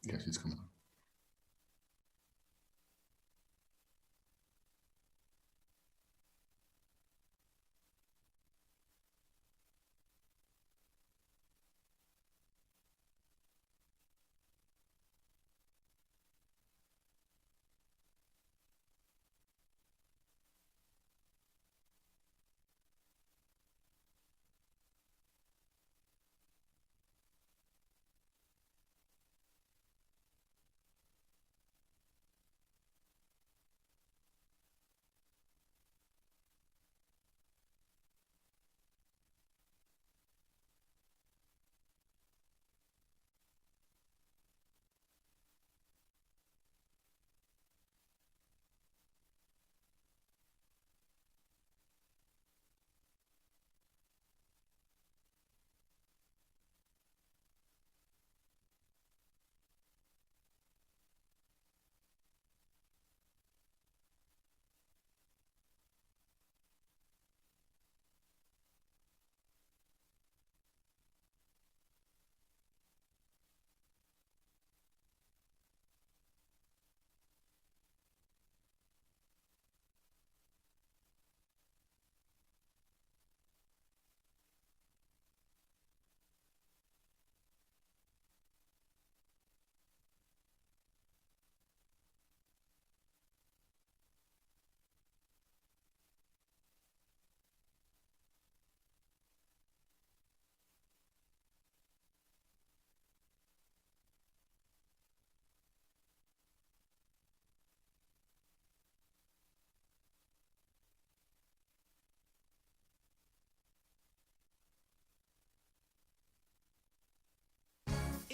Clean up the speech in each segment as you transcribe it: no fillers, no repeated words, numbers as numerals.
Yeah, she's coming on.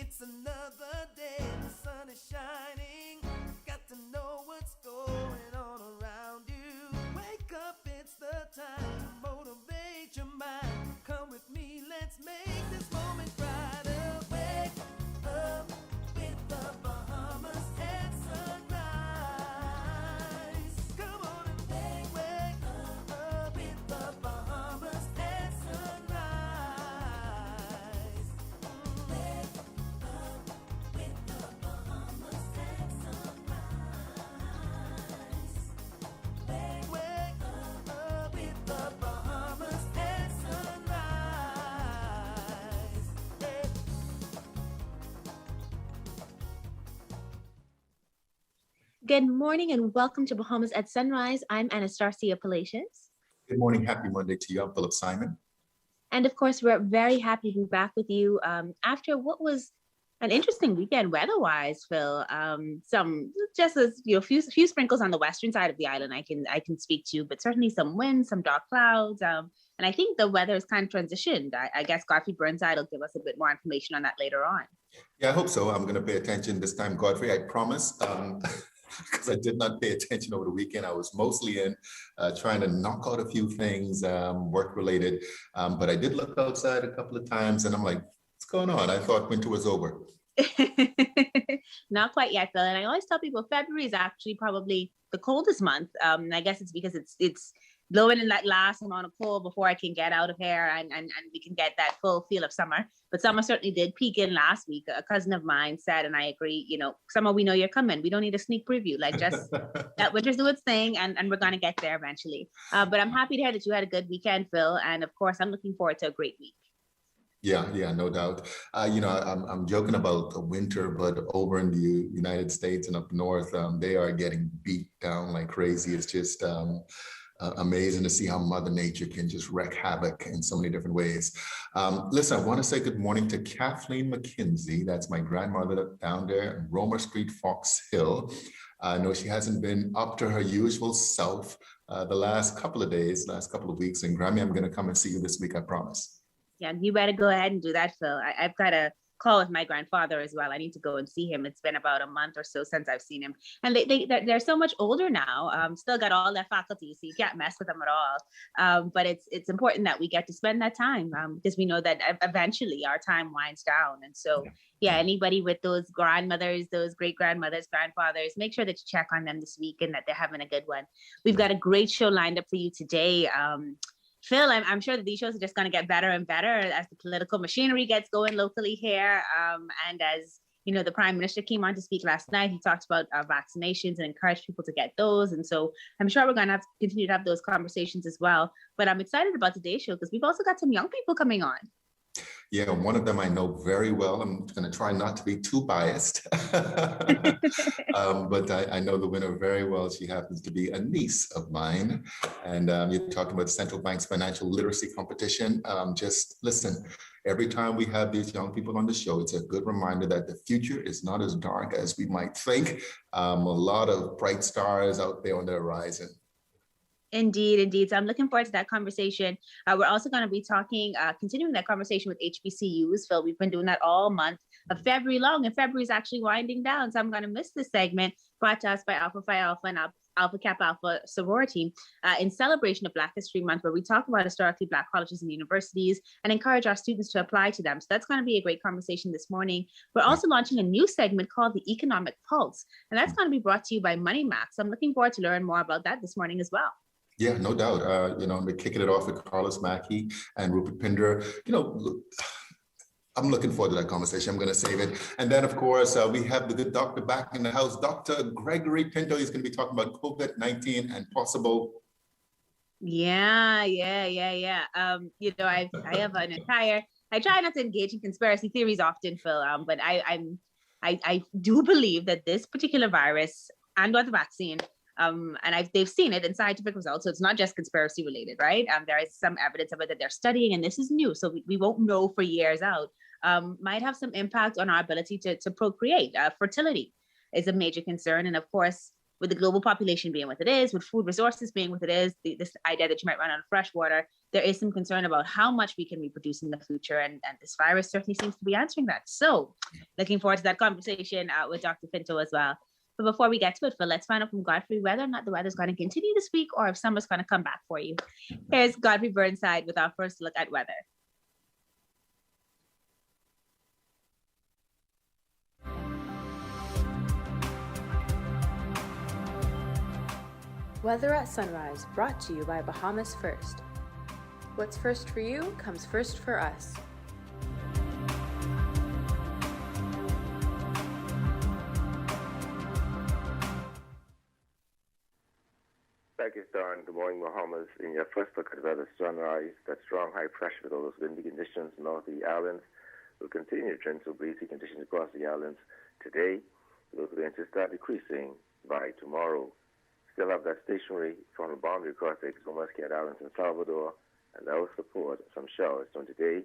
It's another day, the sun is shining. Got to know what's going on around you. Wake up, it's the time to motivate your mind. Come with me, let's make this moment brighter. Wake up with the Bahamas at sunrise. Come on and wake up with the Bahamas at sunrise. Good morning and welcome to Bahamas at Sunrise. I'm Anastasia Palacios. Good morning. Happy Monday to you. I'm Philip Simon. And of course, we're very happy to be back with you after what was an interesting weekend weather-wise, Phil. Some just as few sprinkles on the western side of the island I can speak to, but certainly some wind, some dark clouds. And I think the weather has kind of transitioned. I guess Godfrey Burnside will give us a bit more information on that later on. Yeah, I hope so. I'm going to pay attention this time, Godfrey. I promise. Because I did not pay attention over the weekend. I was mostly in trying to knock out a few things, work related. But I did look outside a couple of times and I'm like, what's going on? I thought winter was over. Not quite yet, Phil. And I always tell people February is actually probably the coldest month. And I guess it's because it's blowing in that last amount of cold before I can get out of here and we can get that full feel of summer. But summer certainly did peak in last week. A cousin of mine said, and I agree, summer, we know you're coming. We don't need a sneak preview. Like just that winter's do its thing and we're going to get there eventually. But I'm happy to hear that you had a good weekend, Phil. And of course, I'm looking forward to a great week. Yeah, no doubt. I'm joking about the winter, but over in the United States and up north, they are getting beat down like crazy. It's just amazing to see how Mother Nature can just wreak havoc in so many different ways. Listen, I want to say good morning to Kathleen McKenzie. That's my grandmother down there in Romer Street, Fox Hill. I know she hasn't been up to her usual self the last couple of days, last couple of weeks. And Grammy, I'm going to come and see you this week, I promise. Yeah, you better go ahead and do that, Phil. I've got a call with my grandfather as well. I need to go and see him. It's been about a month or so since I've seen him. And they're so much older now, still got all their faculties, so you can't mess with them at all. But it's important that we get to spend that time because we know that eventually our time winds down. And so, yeah, anybody with those grandmothers, those great-grandmothers, grandfathers, make sure that you check on them this week and that they're having a good one. We've got a great show lined up for you today. Phil, I'm sure that these shows are just going to get better and better as the political machinery gets going locally here, and as The Prime Minister came on to speak last night. He talked about vaccinations and encouraged people to get those. And so I'm sure we're going to have to continue to have those conversations as well. But I'm excited about today's show because we've also got some young people coming on. Yeah, one of them I know very well. I'm going to try not to be too biased, but I know the winner very well. She happens to be a niece of mine. And you're talking about the Central Bank's financial literacy competition. Just listen, every time we have these young people on the show, it's a good reminder that the future is not as dark as we might think. A lot of bright stars out there on the horizon. Indeed, indeed. So I'm looking forward to that conversation. We're also going to be talking, continuing that conversation with HBCUs. Phil, we've been doing that all month of February long, and February is actually winding down. So I'm going to miss this segment brought to us by Alpha Phi Alpha and Alpha Kappa Alpha sorority in celebration of Black History Month, where we talk about historically Black colleges and universities and encourage our students to apply to them. So that's going to be a great conversation this morning. We're also launching a new segment called the Economic Pulse, and that's going to be brought to you by Money Max. So I'm looking forward to learn more about that this morning as well. Yeah, no doubt. We're kicking it off with Karlos, Mackey, and Rupert Pinder. I'm looking forward to that conversation. I'm going to save it. And then, of course, we have the good doctor back in the house, Dr. Gregory Pinto. He's going to be talking about COVID-19 and possible. Yeah. I have an entire. I try not to engage in conspiracy theories often, Phil, but I do believe that this particular virus and/or the vaccine. They've seen it in scientific results, so it's not just conspiracy related, right? There is some evidence of it that they're studying, and this is new, so we won't know for years out. Might have some impact on our ability to procreate. Fertility is a major concern, and of course, with the global population being what it is, with food resources being what it is, this idea that you might run out of fresh water, there is some concern about how much we can reproduce in the future, and this virus certainly seems to be answering that. So, looking forward to that conversation with Dr. Pinto as well. But before we get to it, Phil, let's find out from Godfrey whether or not the weather's going to continue this week or if summer's going to come back for you. Here's Godfrey Burnside with our first look at weather. Weather at Sunrise, brought to you by Bahamas First. What's first for you comes first for us. Thank you, Star, and good morning, Bahamas. In your first look at weather sunrise, that strong high pressure with all those windy conditions north of the islands will continue to trend through breezy conditions across the islands today. Those are going to start decreasing by tomorrow. Still have that stationary frontal boundary across the Mascate Islands in Salvador, and that will support some showers on today.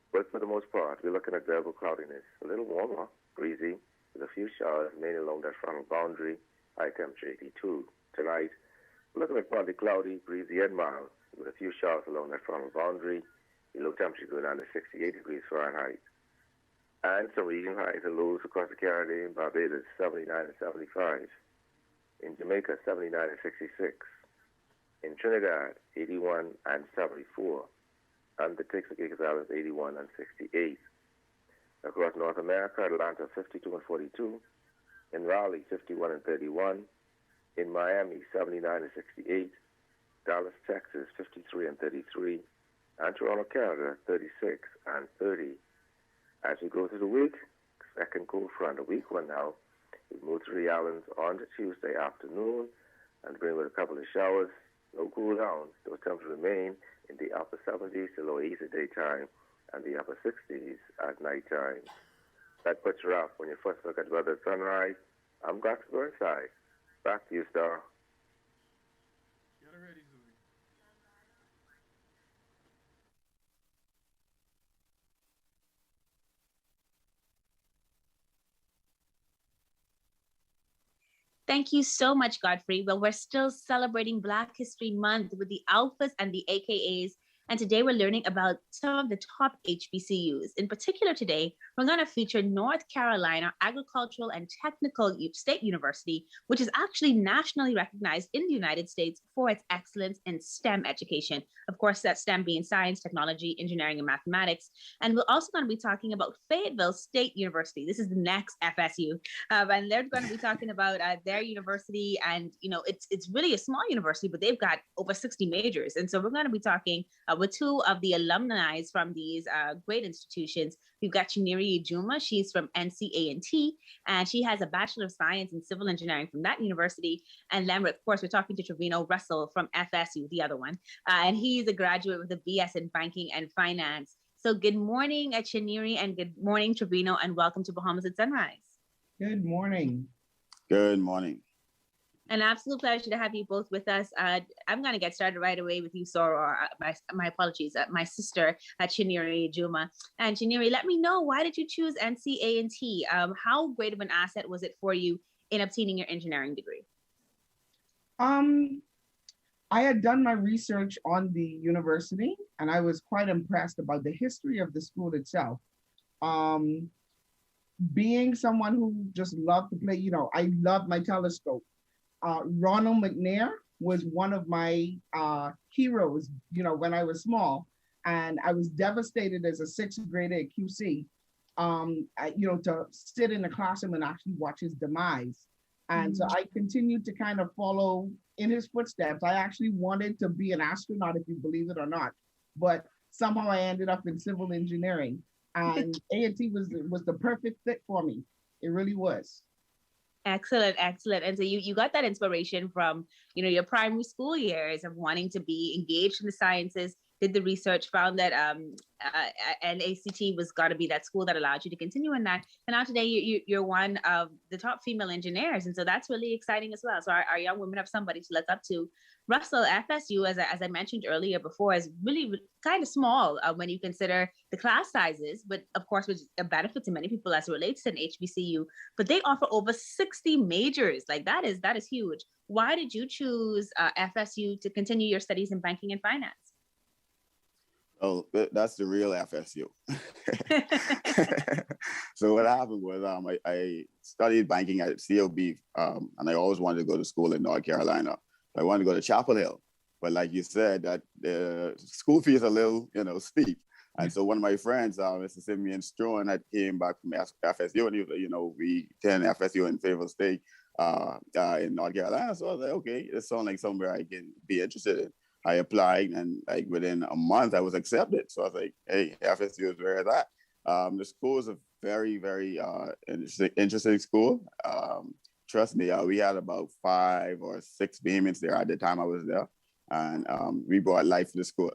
But for the most part, we're looking at variable cloudiness, a little warmer, breezy, with a few showers mainly along that frontal boundary, high temperature 82. Tonight, looking at partly cloudy, breezy and mild, with a few showers along that frontal boundary. The low temperature going down to 68 degrees Fahrenheit. And some region highs and lows across the Caribbean, Barbados 79 and 75. In Jamaica, 79 and 66. In Trinidad, 81 and 74. And the Texas Islands, 81 and 68. Across North America, Atlanta, 52 and 42. In Raleigh, 51 and 31. In Miami, 79 and 68, Dallas, Texas, 53 and 33, and Toronto, Canada, 36 and 30. As we go through the week, second cold front, a weak one now, we move through the islands on to Tuesday afternoon and bring with a couple of showers, no cool down. Those temperatures remain in the upper 70s to low 80s at daytime and the upper 60s at nighttime. That puts you off when you first look at weather at sunrise. I'm Godfrey Burnside. Back to you, Star. Thank you so much, Godfrey. Well, we're still celebrating Black History Month with the Alphas and the AKAs. And today we're learning about some of the top HBCUs. In particular today, we're going to feature North Carolina Agricultural and Technical State University, which is actually nationally recognized in the United States for its excellence in STEM education. Of course, that STEM being science, technology, engineering, and mathematics. And we're also going to be talking about Fayetteville State University. This is the next FSU. And they're going to be talking about their university. And, it's really a small university, but they've got over 60 majors. And so we're going to be talking with two of the alumni from these great institutions. We've got Chineri Ejuma. She's from NCANT, and she has a Bachelor of Science in Civil Engineering from that university. And then, of course, we're talking to Trevino Russell from FSU, the other one. And he's a graduate with a BS in Banking and Finance. So good morning, Chineri, and good morning, Trevino, and welcome to Bahamas at Sunrise. Good morning. Good morning. An absolute pleasure to have you both with us. I'm going to get started right away with you, Sora. My apologies, my sister, Chineri Juma. And Chineri, let me know, why did you choose NCANT? How great of an asset was it for you in obtaining your engineering degree? I had done my research on the university, and I was quite impressed about the history of the school itself. Being someone who just loved to play, I loved my telescope. Ronald McNair was one of my heroes, when I was small, and I was devastated as a sixth grader at QC, to sit in the classroom and actually watch his demise. And so I continued to kind of follow in his footsteps. I actually wanted to be an astronaut, if you believe it or not, but somehow I ended up in civil engineering, and A&T was the perfect fit for me. It really was. Excellent, excellent. And so you got that inspiration from, your primary school years of wanting to be engaged in the sciences, did the research, found that NACT was got to be that school that allowed you to continue in that. And now today you're one of the top female engineers. And so that's really exciting as well. So our young women have somebody to look up to. Russell, FSU, as I mentioned earlier before, is really kind of small when you consider the class sizes, but of course, which is a benefit to many people as it relates to an HBCU, but they offer over 60 majors. Like that is huge. Why did you choose FSU to continue your studies in banking and finance? Oh, that's the real FSU. So what happened was I studied banking at COB, and I always wanted to go to school in North Carolina. I wanted to go to Chapel Hill, but like you said, that the school fee is a little, steep. And so one of my friends, Mr. Simeon Strone, had came back from FSU, and he was like, we attend FSU in Fayetteville State in North Carolina. So I was like, okay, it sounds like somewhere I can be interested in. I applied, and like within a month, I was accepted. So I was like, hey, FSU is where it's at. The school is a very, very interesting school. Trust me, we had about 5 or 6 Bahamians there at the time I was there, and we brought life to the school.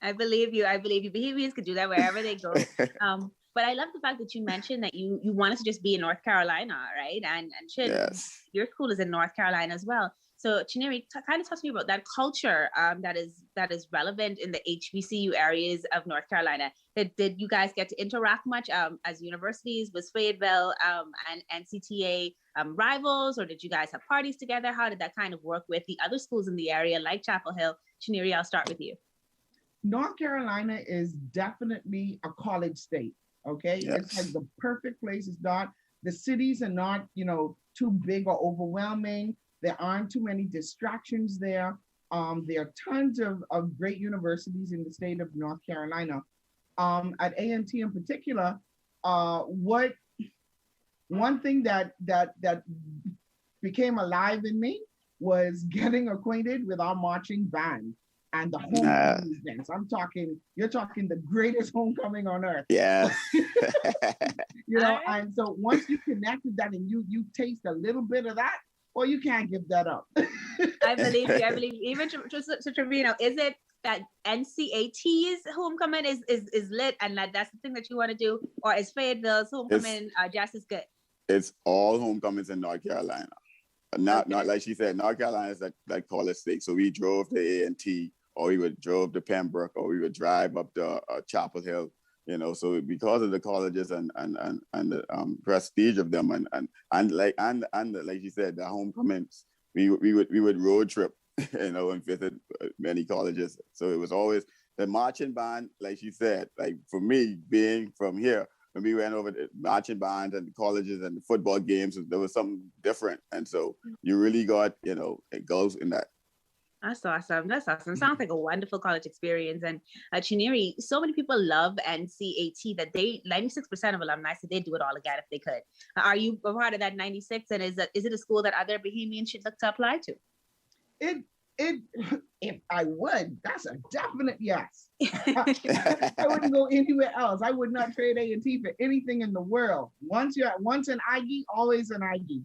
I believe you. Bahamians could do that wherever they go. But I love the fact that you mentioned that you wanted to just be in North Carolina, right? And yes. Your school is in North Carolina as well. So Chineri, kind of talk to me about that culture that is relevant in the HBCU areas of North Carolina. Did you guys get to interact much as universities? Was Fayetteville and NCTA rivals, or did you guys have parties together? How did that kind of work with the other schools in the area like Chapel Hill? Chineri, I'll start with you. North Carolina is definitely a college state, okay? Yes. It's like the perfect place. It's not, the cities are not, too big or overwhelming. There aren't too many distractions there. There are tons of great universities in the state of North Carolina. At A&T in particular, one thing that became alive in me was getting acquainted with our marching band and the homecoming dance. You're talking the greatest homecoming on earth. Yeah. And so once you connect with that and you taste a little bit of that, well, you can't give that up. I believe you. Even to Trevino, is it that NCAT's homecoming is lit and that's the thing that you want to do, or is Fayetteville's homecoming just as good? It's all homecomings in North Carolina. Not like she said, North Carolina is like college state. So we drove to A&T, or we would drove to Pembroke, or we would drive up to Chapel Hill. So because of the colleges and the prestige of them and like you said, the homecomings, we would road trip, and visit many colleges. So it was always the marching band, like she said, like for me being from here, when we went over the marching bands and the colleges and the football games, there was something different. And so you really got, it goes in that. That's awesome. Sounds like a wonderful college experience. And Chineri, so many people love NCAT that 96% of alumni said they'd do it all again if they could. Are you a part of that 96? And is it a school that other Bahamians should look to apply to? If I would, that's a definite yes. I wouldn't go anywhere else. I would not trade A&T for anything in the world. Once an IE, always an IE.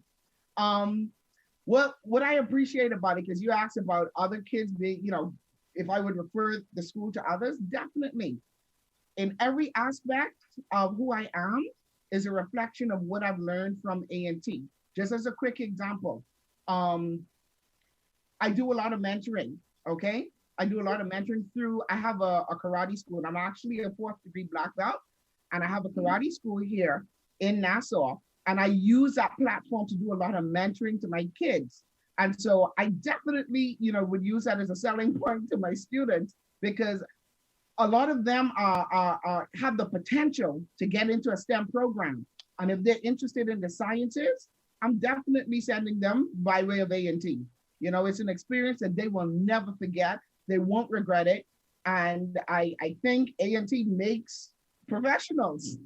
What I appreciate about it, because you asked about other kids being, if I would refer the school to others, definitely. In every aspect of who I am is a reflection of what I've learned from A&T. Just as a quick example, I do a lot of mentoring, okay? I do a lot of mentoring I have a karate school, and I'm actually a 4th degree black belt, and I have a karate school here in Nassau, and I use that platform to do a lot of mentoring to my kids. And so I definitely, would use that as a selling point to my students, because a lot of them have the potential to get into a STEM program. And if they're interested in the sciences, I'm definitely sending them by way of A&T. It's an experience that they will never forget. They won't regret it. And I think A&T makes professionals.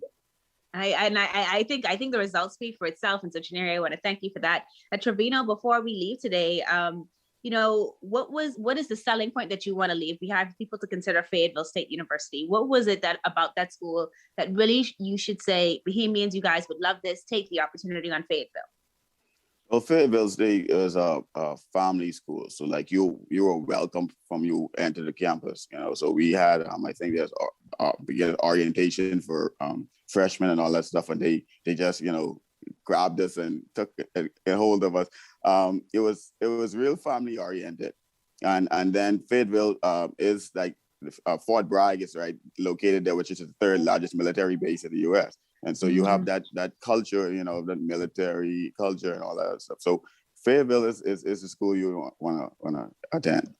I think the results speak for itself in such an area. I want to thank you for that. Trevino, before we leave today, what is the selling point that you want to leave? We have people to consider Fayetteville State University. What was it about that school that really you should say, Bahamians, you guys would love this, take the opportunity on Fayetteville? Well, Fayetteville State is a family school, so like you were welcome from you enter the campus. So we had I think there's beginning orientation for freshmen and all that stuff, and they just grabbed us and took a hold of us. It was real family oriented, and then Fayetteville is like Fort Bragg is right located there, which is the 3rd largest military base in the U.S. And so you have that culture, that military culture and all that stuff. So Fayetteville is a school you want to attend.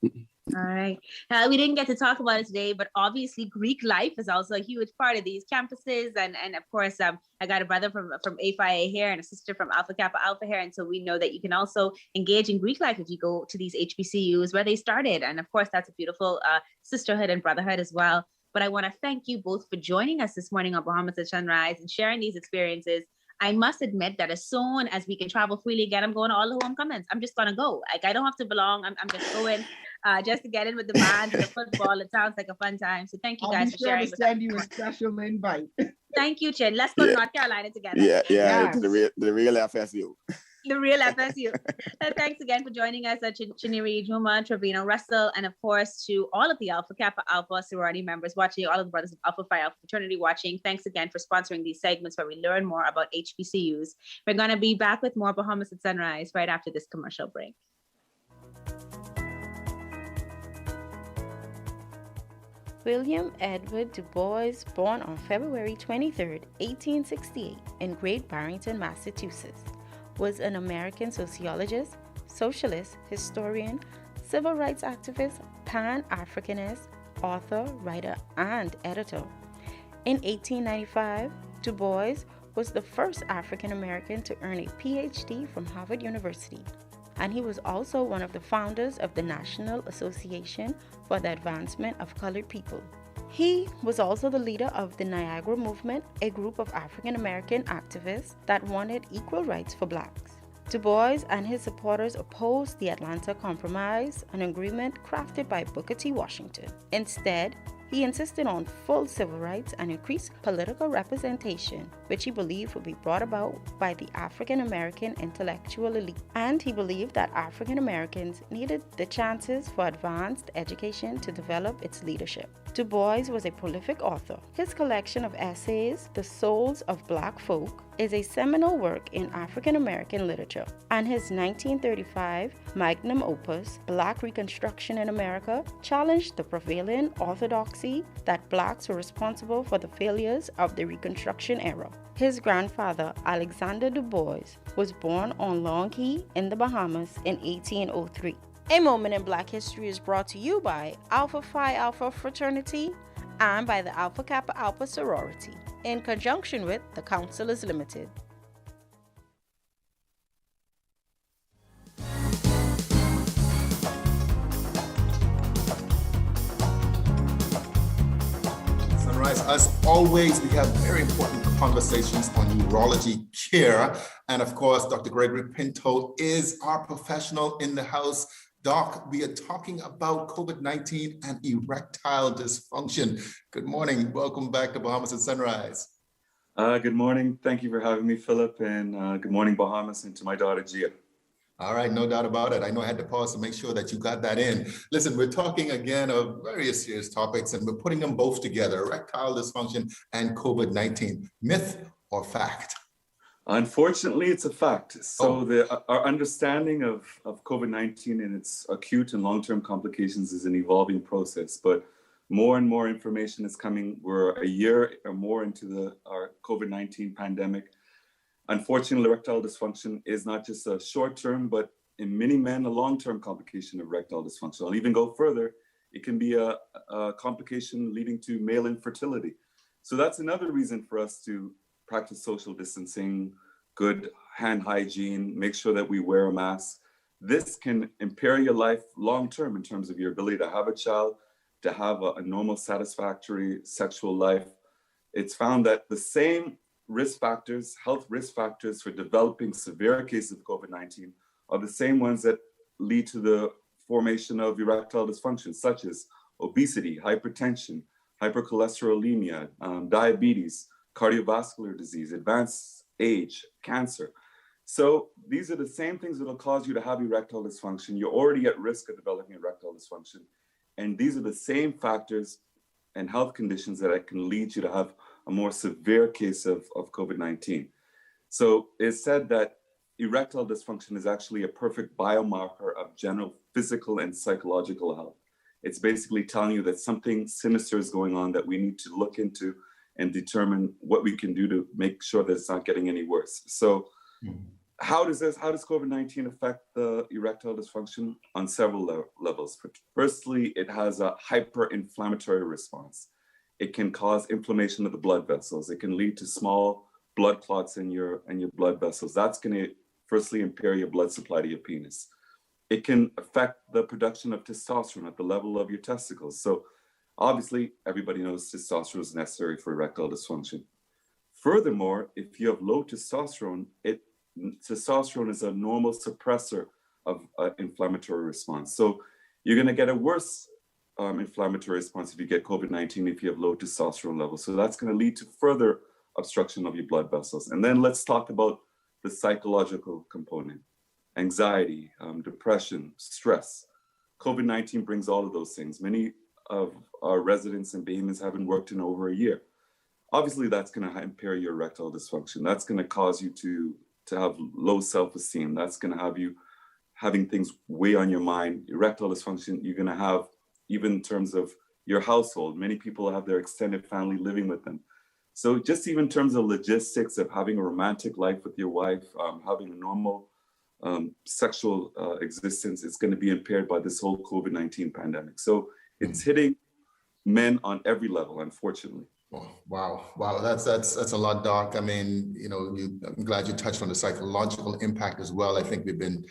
All right. We didn't get to talk about it today, but obviously Greek life is also a huge part of these campuses. And of course, I got a brother from A-Phi here and a sister from Alpha Kappa Alpha here. And so we know that you can also engage in Greek life if you go to these HBCUs where they started. And of course, that's a beautiful sisterhood and brotherhood as well. But I want to thank you both for joining us this morning on Bahamas at Sunrise and sharing these experiences. I must admit that as soon as we can travel freely again, I'm going to all the homecomings. I'm just going to go. Like, I don't have to belong. I'm just going just to get in with the band and the football. It sounds like a fun time. So thank you guys for sharing. I'll be sure to send you a special invite. Thank you, Chin. Let's go to North Carolina together. Yeah, yes. the real FSU. The real FSU. Thanks again for joining us, Chiniri, Juma, Trevino, Russell, and of course to all of the Alpha Kappa Alpha sorority members watching, all of the brothers of Alpha Phi Alpha fraternity watching. Thanks again for sponsoring these segments where we learn more about HBCUs. We're going to be back with more Bahamas at Sunrise right after this commercial break. William Edward Du Bois, born on February 23, 1868, in Great Barrington, Massachusetts, was an American sociologist, socialist, historian, civil rights activist, Pan-Africanist, author, writer, and editor. In 1895, Du Bois was the first African American to earn a PhD from Harvard University, and he was also one of the founders of the National Association for the Advancement of Colored People. He was also the leader of the Niagara Movement, a group of African American activists that wanted equal rights for blacks. Du Bois and his supporters opposed the Atlanta Compromise, an agreement crafted by Booker T. Washington. Instead, he insisted on full civil rights and increased political representation, which he believed would be brought about by the African American intellectual elite. And he believed that African Americans needed the chances for advanced education to develop its leadership. Du Bois was a prolific author. His collection of essays, The Souls of Black Folk, is a seminal work in African American literature, and his 1935 magnum opus, Black Reconstruction in America, challenged the prevailing orthodoxy that blacks were responsible for the failures of the Reconstruction era. His grandfather, Alexander Du Bois, was born on Long Key in the Bahamas in 1803. A Moment in Black History is brought to you by Alpha Phi Alpha Fraternity and by the Alpha Kappa Alpha Sorority, in conjunction with the Counselors Limited. Sunrise, as always, we have very important conversations on urology care. And of course, Dr. Gregory Pinto is our professional in the house. Doc, we are talking about COVID-19 and erectile dysfunction. Good morning. Welcome back to Bahamas at Sunrise. Good morning. Thank you for having me, Philip, and good morning, Bahamas, and to my daughter, Gia. All right, no doubt about it. I know I had to pause to make sure that you got that in. Listen, we're talking again of various serious topics, and we're putting them both together, erectile dysfunction and COVID-19. Myth or fact? Unfortunately, it's a fact. So our understanding of COVID-19 and its acute and long-term complications is an evolving process, but more and more information is coming. We're a year or more into our COVID-19 pandemic. Unfortunately, erectile dysfunction is not just a short-term, but in many men, a long-term complication of erectile dysfunction. I'll even go further. It can be a complication leading to male infertility. So that's another reason for us to practice social distancing, good hand hygiene, make sure that we wear a mask. This can impair your life long-term in terms of your ability to have a child, to have a normal, satisfactory sexual life. It's found that the same risk factors, health risk factors for developing severe cases of COVID-19 are the same ones that lead to the formation of erectile dysfunction, such as obesity, hypertension, hypercholesterolemia, diabetes, cardiovascular disease, advanced age, cancer. So these are the same things that will cause you to have erectile dysfunction. You're already at risk of developing erectile dysfunction. And these are the same factors and health conditions that can lead you to have a more severe case of COVID-19. So it's said that erectile dysfunction is actually a perfect biomarker of general physical and psychological health. It's basically telling you that something sinister is going on that we need to look into and determine what we can do to make sure that it's not getting any worse. So how does COVID-19 affect the erectile dysfunction? On several levels. Firstly, it has a hyper-inflammatory response. It can cause inflammation of the blood vessels. It can lead to small blood clots in your blood vessels. That's going to firstly impair your blood supply to your penis. It can affect the production of testosterone at the level of your testicles. So obviously, everybody knows testosterone is necessary for erectile dysfunction. Furthermore, if you have low testosterone, testosterone is a normal suppressor of inflammatory response. So you're going to get a worse inflammatory response if you get COVID-19 if you have low testosterone levels. So that's going to lead to further obstruction of your blood vessels. And then let's talk about the psychological component: anxiety, depression, stress. COVID-19 brings all of those things. Many of our residents and Bahamians haven't worked in over a year. Obviously, that's going to impair your erectile dysfunction. That's going to cause you to have low self-esteem. That's going to have you having things weigh on your mind. Erectile dysfunction, you're going to have, even in terms of your household, many people have their extended family living with them. So just even in terms of logistics of having a romantic life with your wife, having a normal sexual existence, is going to be impaired by this whole COVID-19 pandemic. So it's hitting men on every level, unfortunately. Wow. That's a lot, Doc. I mean, I'm glad you touched on the psychological impact as well. I think we've been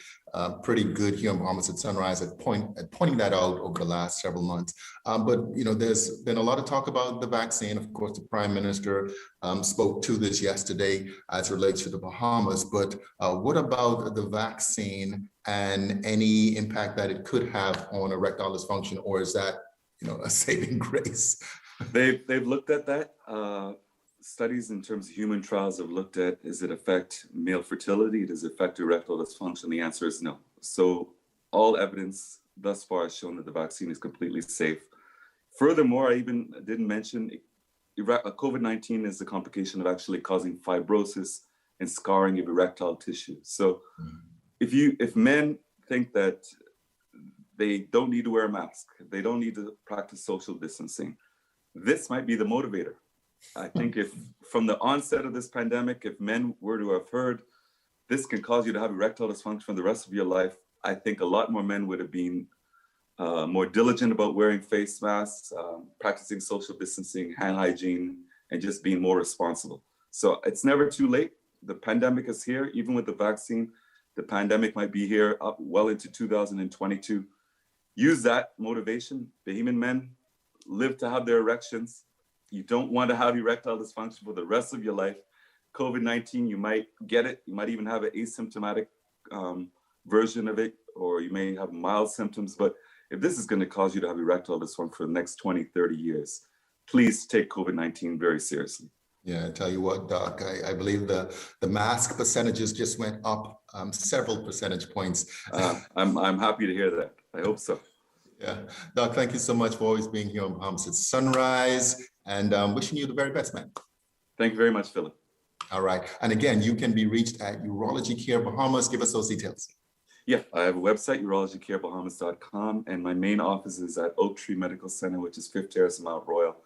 pretty good here in Bahamas at Sunrise at pointing that out over the last several months. But there's been a lot of talk about the vaccine. Of course, the Prime Minister spoke to this yesterday as it relates to the Bahamas. But what about the vaccine and any impact that it could have on erectile dysfunction, or is that a saving grace? They've looked at that. Studies in terms of human trials have looked at, does it affect male fertility? Does it affect erectile dysfunction? The answer is no. So all evidence thus far has shown that the vaccine is completely safe. Furthermore, I even didn't mention COVID-19 is a complication of actually causing fibrosis and scarring of erectile tissue. So if men think that they don't need to wear a mask, they don't need to practice social distancing, this might be the motivator. I think if from the onset of this pandemic, if men were to have heard this can cause you to have erectile dysfunction for the rest of your life, I think a lot more men would have been more diligent about wearing face masks, practicing social distancing, hand hygiene, and just being more responsible. So it's never too late. The pandemic is here. Even with the vaccine, the pandemic might be here up well into 2022. Use that motivation. Bahamian men live to have their erections. You don't want to have erectile dysfunction for the rest of your life. COVID-19, you might get it. You might even have an asymptomatic version of it, or you may have mild symptoms. But if this is going to cause you to have erectile dysfunction for the next 20, 30 years, please take COVID-19 very seriously. Yeah, I tell you what, Doc, I believe the mask percentages just went up several percentage points. I'm happy to hear that. I hope so. Yeah, Doc, thank you so much for always being here on Bahamas at Sunrise, and wishing you the very best, man. Thank you very much, Philip. All right, and again, you can be reached at Urology Care Bahamas. Give us those details. Yeah, I have a website, urologycarebahamas.com, and my main office is at Oak Tree Medical Center, which is 5th Terrace, Mount Royal.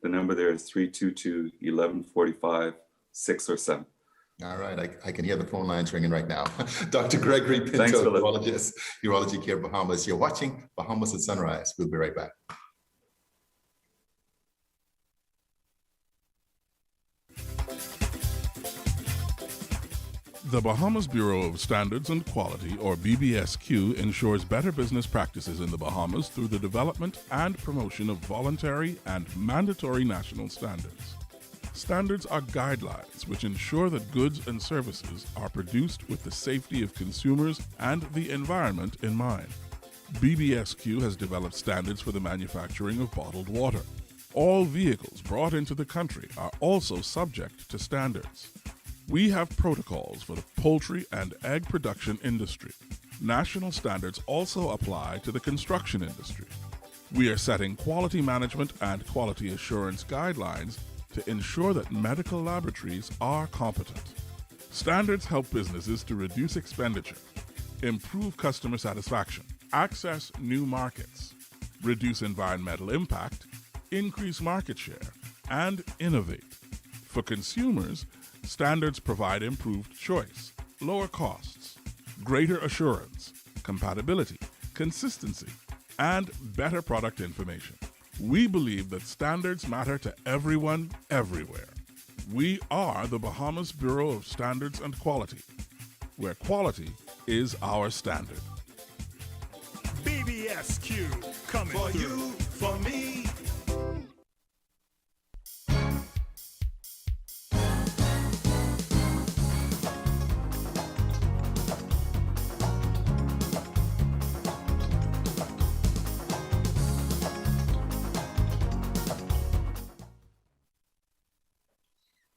The number there is 322-1145-6 or 7. All right, I can hear the phone lines ringing right now. Dr. Gregory Pinto, Thanks, Philip. urologist, Urology Care Bahamas. You're watching Bahamas at Sunrise. We'll be right back. The Bahamas Bureau of Standards and Quality, or BBSQ, ensures better business practices in the Bahamas through the development and promotion of voluntary and mandatory national standards. Standards are guidelines which ensure that goods and services are produced with the safety of consumers and the environment in mind. BBSQ has developed standards for the manufacturing of bottled water. All vehicles brought into the country are also subject to standards. We have protocols for the poultry and egg production industry. National standards also apply to the construction industry. We are setting quality management and quality assurance guidelines to ensure that medical laboratories are competent. Standards help businesses to reduce expenditure, improve customer satisfaction, access new markets, reduce environmental impact, increase market share, and innovate. For consumers, standards provide improved choice, lower costs, greater assurance, compatibility, consistency, and better product information. We believe that standards matter to everyone, everywhere. We are the Bahamas Bureau of Standards and Quality, where quality is our standard. BBSQ, coming For through. you, for me.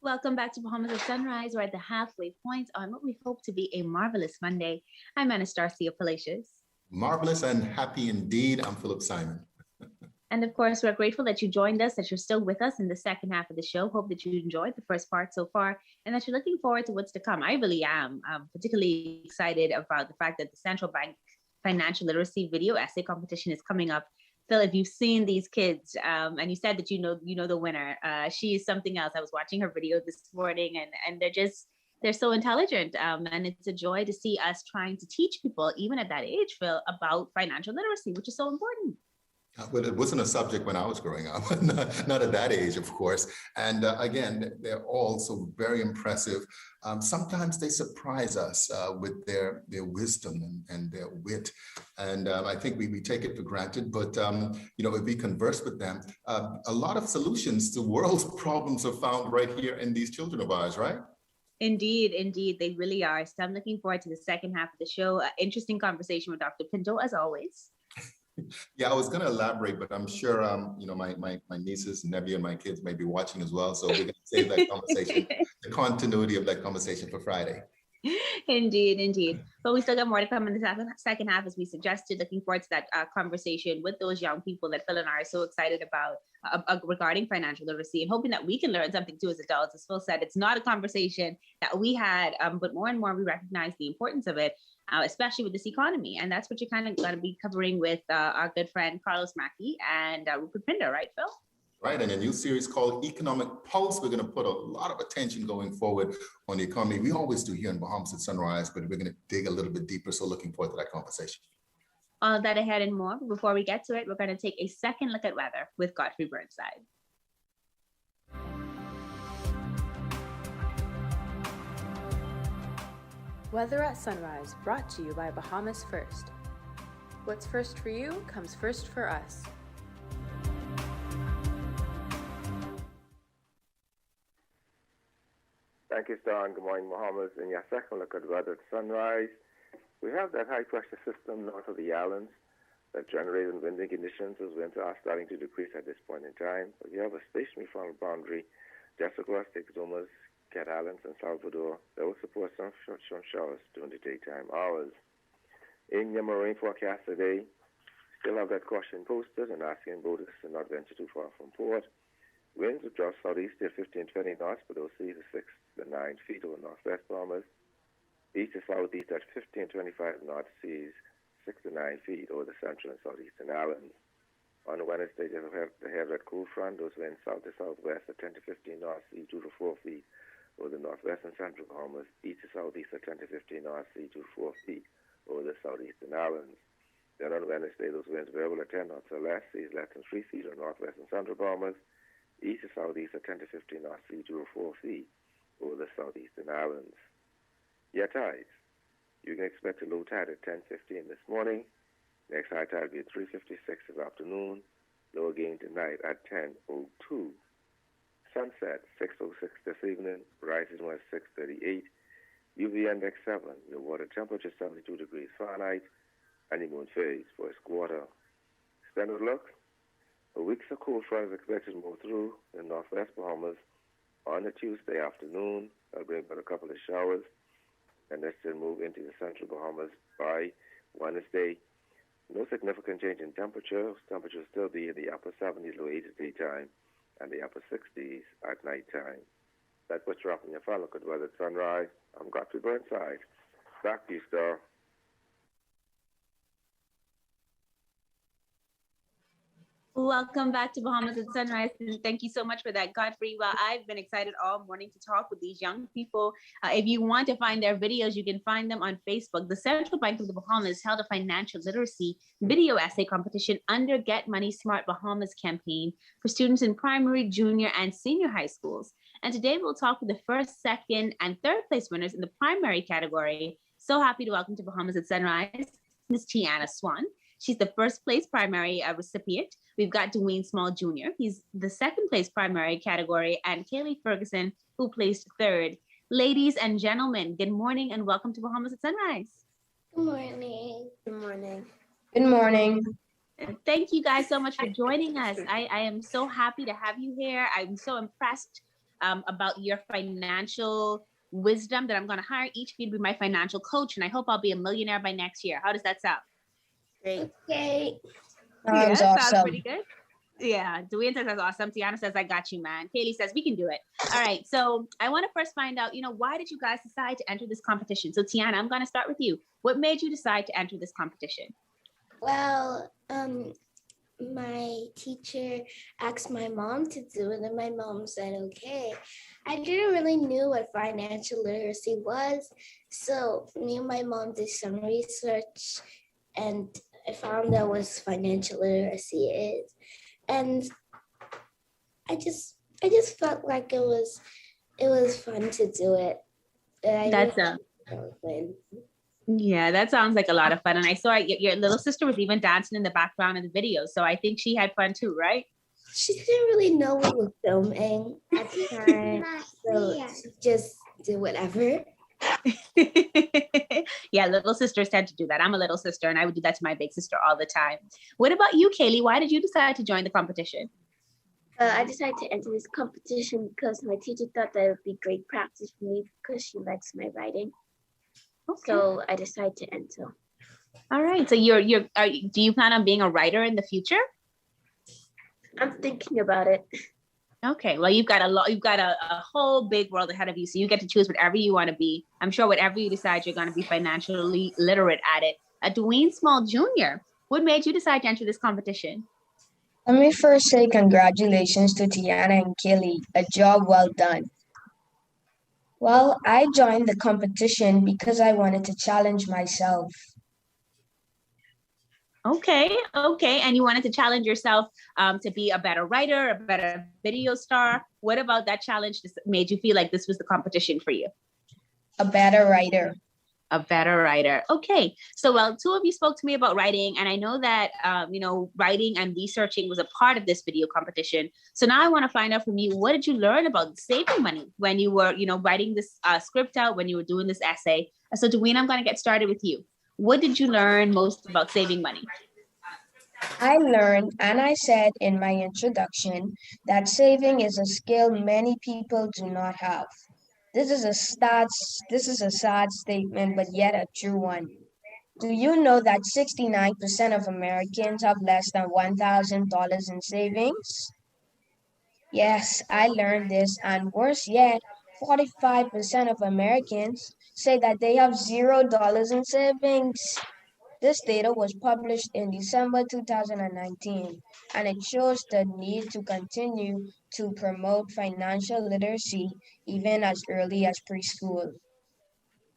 Welcome back to Bahamas at Sunrise. We're at the halfway point on what we hope to be a marvelous Monday. I'm Anastasia Palacios. Marvelous and happy indeed. I'm Philip Simon. And of course, we're grateful that you joined us, that you're still with us in the second half of the show. Hope that you enjoyed the first part so far and that you're looking forward to what's to come. I really am. I'm particularly excited about the fact that the Central Bank Financial Literacy Video Essay Competition is coming up. Phil, if you've seen these kids, and you said that you know the winner, she is something else. I was watching her video this morning, and they're so intelligent, and it's a joy to see us trying to teach people, even at that age, Phil, about financial literacy, which is so important. Well, it wasn't a subject when I was growing up, not at that age, of course. And again, they're all so very impressive. Sometimes they surprise us with their wisdom and their wit. And I think we take it for granted, but if we converse with them, a lot of solutions to world's problems are found right here in these children of ours, right? Indeed, they really are. So I'm looking forward to the second half of the show. Interesting conversation with Dr. Pinto, as always. Yeah, I was going to elaborate, but I'm sure, my nieces, nephew, and my kids may be watching as well. So we're going to save that conversation, the continuity of that conversation for Friday. Indeed. But we still got more to come in the second half, as we suggested. Looking forward to that conversation with those young people that Phil and I are so excited about regarding financial literacy, and hoping that we can learn something too as adults. As Phil said, it's not a conversation that we had, but more and more we recognize the importance of it, especially with this economy. And that's what you're kind of going to be covering with our good friend Karlos Mackey and Rupert Pinder, right, Phil? Right, and a new series called Economic Pulse. We're going to put a lot of attention going forward on the economy. We always do here in Bahamas at Sunrise, but we're going to dig a little bit deeper. So looking forward to that conversation. All of that ahead and more. But before we get to it, we're going to take a second look at weather with Godfrey Burnside. Weather at Sunrise, brought to you by Bahamas First. What's first for you comes first for us. Thank you, Star, and good morning, Bahamas. In your second look at weather at sunrise, We have that high pressure system north of the islands that generated windy conditions as winds are starting to decrease at this point in time. But you have a stationary frontal boundary just across the Exumas, Cat Islands, and Salvador that will support some showers during the daytime hours. In your marine forecast today, still have that caution posted and asking boaters to not venture too far from port. Winds will drop southeast at 15-20 knots, but those seas are 6 to 9 feet over northwest Bahamas. East to southeast at 15-25 knots, seas 6 to 9 feet over the central and southeastern islands. On Wednesday, they have that cool front. Those winds south to southwest at 10 to 15 knots, sea 2 to 4 feet over the northwest and central Bahamas. East to southeast at 10 to 15 knots, sea 2 to 4 feet over the southeastern islands. Then on Wednesday, those winds variable at 10 knots or less, seas less than 3 feet on northwest and central Bahamas. East to southeast at 10 to 15 knots, sea 2 to 4 feet over the southeastern islands. Your tides. You can expect a low tide at 10:15 this morning. Next high tide will be at 3:56 this afternoon. Low again tonight at 10:02. Sunset 6:06 this evening. Rising was 6:38. UV index 7. Your water temperature 72 degrees Fahrenheit. Honeymoon phase for its quarter. Standard look. A week's of cool front is expected to move through the northwest Bahamas on a Tuesday afternoon. That'll bring about a couple of showers. And that's to move into the central Bahamas by Wednesday. No significant change in temperature. Temperature will still be in the upper 70s, low 80s daytime, and the upper 60s at nighttime. That's what's up in your final good weather at sunrise. I'm Godfrey Burnside. Back to you, Star. Welcome back to Bahamas at Sunrise, and thank you so much for that, Godfrey. Well, I've been excited all morning to talk with these young people. If you want to find their videos, you can find them on Facebook. The Central Bank of the Bahamas held a financial literacy video essay competition under Get Money Smart Bahamas campaign for students in primary, junior, and senior high schools. And today we'll talk with the first, second, and third place winners in the primary category. So happy to welcome to Bahamas at Sunrise, Ms. Tiana Swan. She's the first place primary recipient. We've got Dwayne Small Jr. He's the second place primary category, and Kaylee Ferguson, who placed third. Ladies and gentlemen, good morning and welcome to Bahamas at Sunrise. Good morning. Good morning. Good morning. And thank you guys so much for joining us. I am so happy to have you here. I'm so impressed about your financial wisdom that I'm going to hire each of you to be my financial coach, and I hope I'll be a millionaire by next year. How does that sound? Great. Okay. Sounds Sounds awesome. pretty good. Yeah, Dwayne says that's awesome. Tiana says, I got you, man. Kaylee says, we can do it. All right, so I want to first find out, why did you guys decide to enter this competition? So Tiana, I'm going to start with you. What made you decide to enter this competition? Well, my teacher asked my mom to do it, and my mom said, okay. I didn't really know what financial literacy was, so me and my mom did some research, and I found out what financial literacy is, and I just felt like it was fun to do it. Yeah, that sounds like a lot of fun. And I saw your little sister was even dancing in the background of the video, so I think she had fun too, right? She didn't really know we were filming at the time, so she just did whatever. Yeah, little sisters tend to do that. I'm a little sister, and I would do that to my big sister all the time. What about you, Kaylee? Why did you decide to join the competition? I decided to enter this competition because my teacher thought that it would be great practice for me because she likes my writing. Okay. So I decided to enter. All right. So do you plan on being a writer in the future? I'm thinking about it. Okay, well, you've got a whole big world ahead of you, so you get to choose whatever you want to be. I'm sure whatever you decide, you're going to be financially literate at it. Dwayne Small Jr., what made you decide to enter this competition? Let me first say congratulations to Tiana and Kaylee. A job well done. Well, I joined the competition because I wanted to challenge myself. Okay. And you wanted to challenge yourself to be a better writer, a better video star. What about that challenge made you feel like this was the competition for you? A better writer. A better writer. Okay. So, well, two of you spoke to me about writing, and I know that, writing and researching was a part of this video competition. So now I want to find out from you, what did you learn about saving money when you were, writing this script out, when you were doing this essay? So, Dwayne, I'm going to get started with you. What did you learn most about saving money? I learned, and I said in my introduction, that saving is a skill many people do not have. This is a sad statement, but yet a true one. Do you know that 69% of Americans have less than $1,000 in savings? Yes, I learned this, and worse yet, 45% of Americans say that they have $0 in savings. This data was published in December 2019, and it shows the need to continue to promote financial literacy even as early as preschool.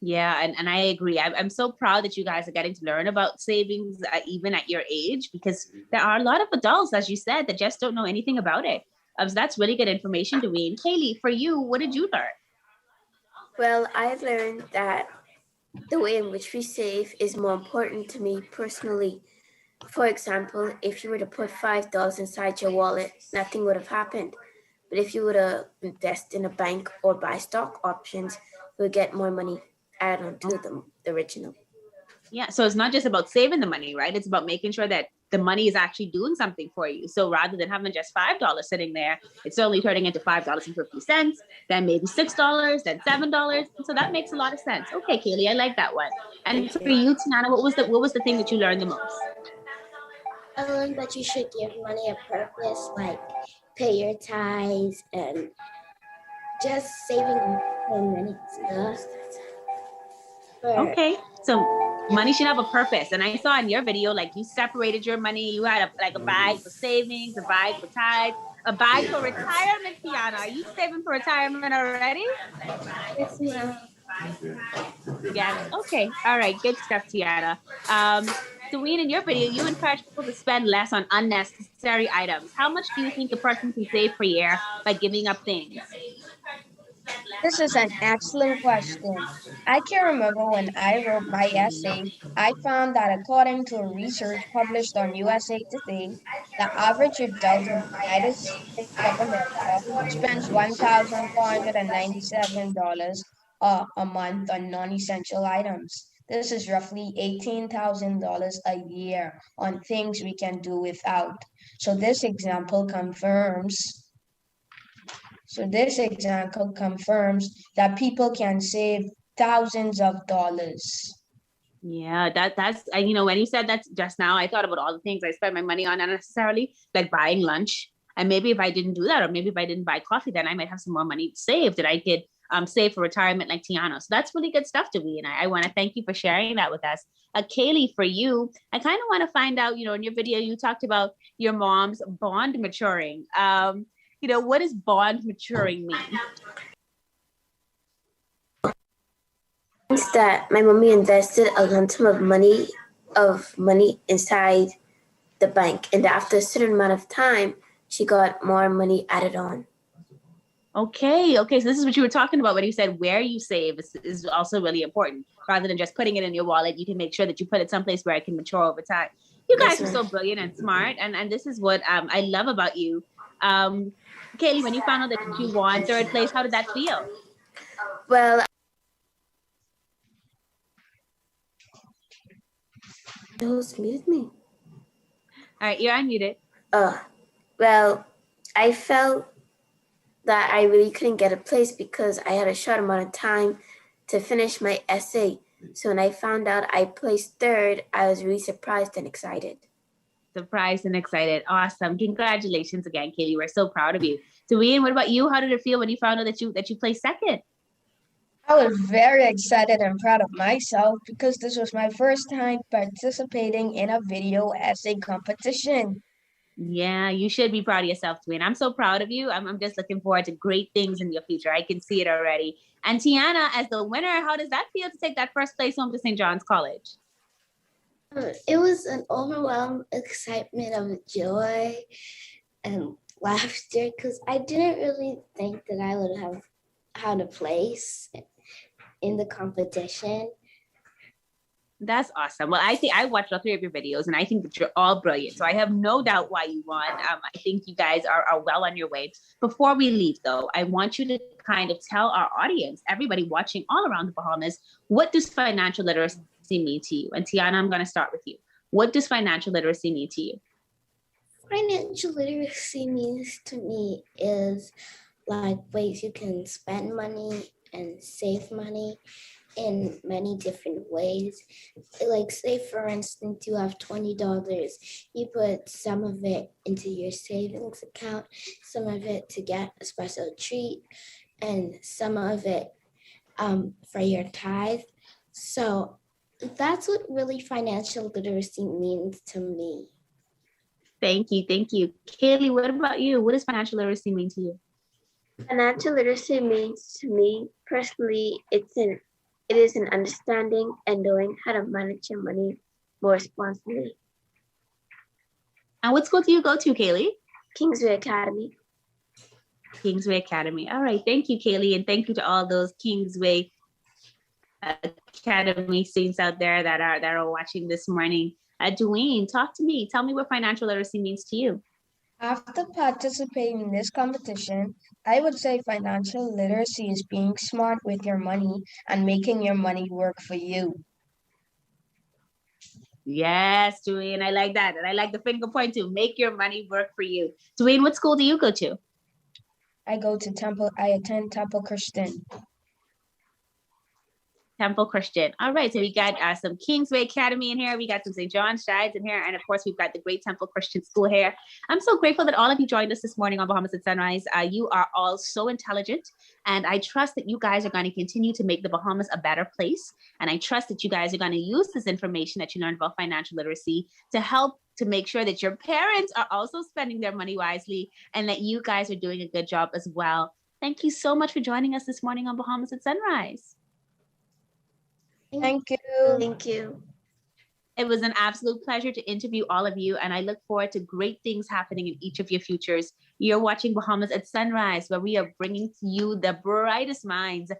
Yeah, and I agree. I'm so proud that you guys are getting to learn about savings even at your age, because there are a lot of adults, as you said, that just don't know anything about it. So that's really good information to me. And Kaylee, for you, what did you learn? Well, I learned that the way in which we save is more important to me personally. For example, if you were to put $5 inside your wallet, nothing would have happened. But if you were to invest in a bank or buy stock options, you would get more money added on to the original. Yeah, so it's not just about saving the money, right? It's about making sure that the money is actually doing something for you. So rather than having just $5 sitting there, it's only turning into $5.50, then maybe $6, then $7. So that makes a lot of sense. Okay, Kaylee, I like that one. And for you, Tiana, what was the thing that you learned the most? I learned that you should give money a purpose, like pay your tithes and just saving for many stuff. Okay, so money should have a purpose. And I saw in your video, like you separated your money. You had a bag for savings, a bag for tithes, a bag for retirement, Tiana. Are you saving for retirement already? Yes, ma'am. Yeah. Okay. All right. Good stuff, Tiana. Serene, in your video, you encourage people to spend less on unnecessary items. How much do you think a person can save per year by giving up things? This is an excellent question. I can remember when I wrote my essay, I found that according to a research published on USA Today, the average adult in the United States of America spends $1,497 a month on non-essential items. This is roughly $18,000 a year on things we can do without. So this example confirms that people can save thousands of dollars. Yeah, that's when you said that just now, I thought about all the things I spend my money on unnecessarily, like buying lunch. And maybe if I didn't do that, or maybe if I didn't buy coffee, then I might have some more money saved that I could save for retirement like Tiana. So that's really good stuff to me. And I want to thank you for sharing that with us. Kaylee, for you, I kind of want to find out, in your video, you talked about your mom's bond maturing. What does bond maturing mean? Means that my mommy invested a lump sum of money inside the bank, and after a certain amount of time, she got more money added on. Okay. So this is what you were talking about when you said where you save is also really important. Rather than just putting it in your wallet, you can make sure that you put it someplace where it can mature over time. You guys are so brilliant and smart, and this is what I love about you. Kaylee, when you found out that you won third place, how did that feel? Well, the host muted me. All right, you're unmuted. Well, I felt that I really couldn't get a place because I had a short amount of time to finish my essay. So when I found out I placed third, I was really surprised and excited. Surprised and excited. Awesome. Congratulations again, Kaylee. We're so proud of you. So Ian, what about you? How did it feel when you found out that you placed second? I was very excited and proud of myself because this was my first time participating in a video essay competition. Yeah, you should be proud of yourself, Dwayne. I'm so proud of you. I'm just looking forward to great things in your future. I can see it already. And Tiana, as the winner, how does that feel to take that first place home to St. John's College? It was an overwhelming excitement of joy and laughter because I didn't really think that I would have had a place in the competition. That's awesome. Well, I think I watched all three of your videos and I think that you're all brilliant. So I have no doubt why you won. I think you guys are well on your way. Before we leave though, I want you to kind of tell our audience, everybody watching all around the Bahamas, what does financial mean to you? And Tiana, I'm going to start with you. What does financial literacy mean to you? Financial literacy means to me is like ways you can spend money and save money in many different ways. Like say for instance, you have $20. You put some of it into your savings account, some of it to get a special treat, and some of it for your tithe. So that's what really financial literacy means to me. Thank you. Thank you. Kaylee, what about you? What does financial literacy mean to you? Financial literacy means to me personally, it is an understanding and knowing how to manage your money more responsibly. And what school do you go to, Kaylee? Kingsway Academy. Kingsway Academy. All right. Thank you, Kaylee. And thank you to all those Kingsway Academy students out there that are watching this morning. Dwayne, talk to me. Tell me what financial literacy means to you. After participating in this competition, I would say financial literacy is being smart with your money and making your money work for you. Yes, Dwayne, I like that. And I like the finger point too. Make your money work for you. Dwayne, what school do you go to? I attend Temple Christian. Temple Christian. All right, so we got some Kingsway Academy in here. We got some St. John Shides in here. And of course, we've got the great Temple Christian School here. I'm so grateful that all of you joined us this morning on Bahamas at Sunrise. You are all so intelligent. And I trust that you guys are going to continue to make the Bahamas a better place. And I trust that you guys are going to use this information that you learned about financial literacy to help to make sure that your parents are also spending their money wisely and that you guys are doing a good job as well. Thank you so much for joining us this morning on Bahamas at Sunrise. Thank you. Thank you. It was an absolute pleasure to interview all of you, and I look forward to great things happening in each of your futures. You're watching Bahamas at Sunrise, where we are bringing to you the brightest minds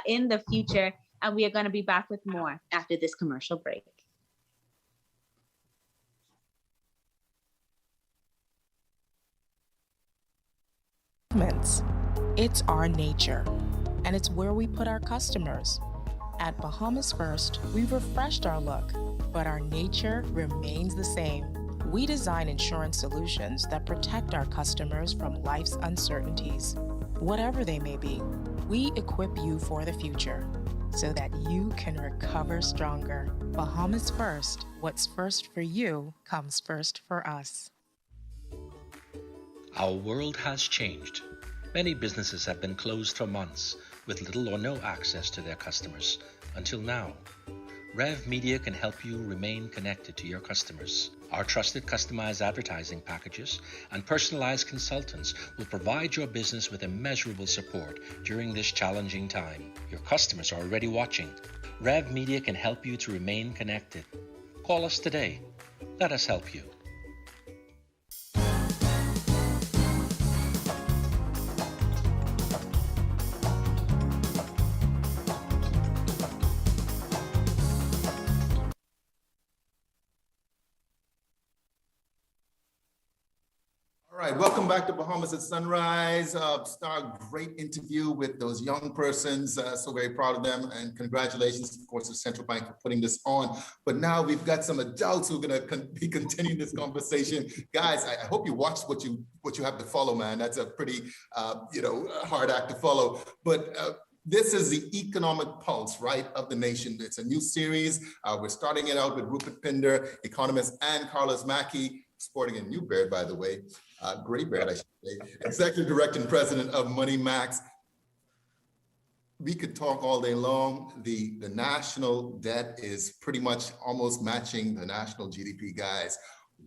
in the future, and we are going to be back with more after this commercial break. It's our nature, and it's where we put our customers. At Bahamas First, we've refreshed our look, but our nature remains the same. We design insurance solutions that protect our customers from life's uncertainties, whatever they may be. We equip you for the future so that you can recover stronger. Bahamas First, what's first for you comes first for us. Our world has changed. Many businesses have been closed for months, with little or no access to their customers until now. Rev Media can help you remain connected to your customers. Our trusted customized advertising packages and personalized consultants will provide your business with immeasurable support during this challenging time. Your customers are already watching. Rev Media can help you to remain connected. Call us today. Let us help you. All right, welcome back to Bahamas at Sunrise. Great interview with those young persons. So very proud of them, and congratulations, of course, to Central Bank for putting this on. But now we've got some adults who are going to be continuing this conversation. Guys, I hope you watched what you have to follow, man. That's a pretty hard act to follow. But this is the economic pulse, right, of the nation. It's a new series. We're starting it out with Rupert Pinder, economist, and Karlos Mackey, sporting a new beard, by the way. Gray beard, I should say. Executive Director and President of Money Max. We could talk all day long. The national debt is pretty much almost matching the national GDP, guys.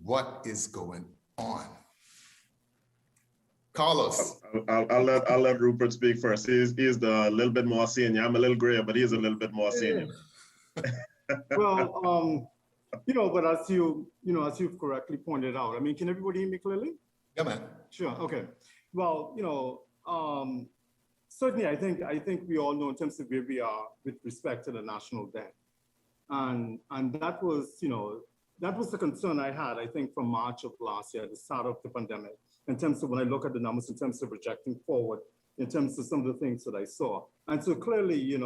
What is going on? Karlos. I'll let Rupert speak first. He's the little bit more senior. I'm a little gray, but he's a little bit more senior. Well, but as you've correctly pointed out, I mean, can everybody hear me clearly? Yeah, man. Sure. Okay. Well, certainly, I think we all know in terms of where we are with respect to the national debt, and that was the concern I had. I think from March of last year, the start of the pandemic, in terms of when I look at the numbers, in terms of projecting forward, in terms of some of the things that I saw, and so clearly,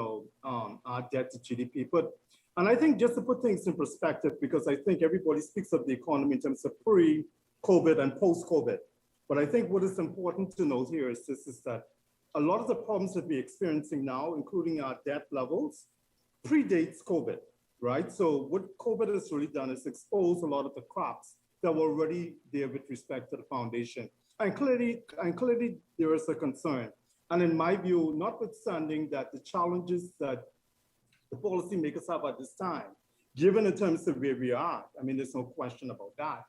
our debt to GDP, but And I think just to put things in perspective, because I think everybody speaks of the economy in terms of pre-COVID and post-COVID. But I think what is important to note here is this, is that a lot of the problems that we're experiencing now, including our debt levels, predates COVID, right? So what COVID has really done is expose a lot of the cracks that were already there with respect to the foundation. And clearly there is a concern. And in my view, notwithstanding that the challenges that the policymakers have at this time, given in terms of where we are, I mean, there's no question about that.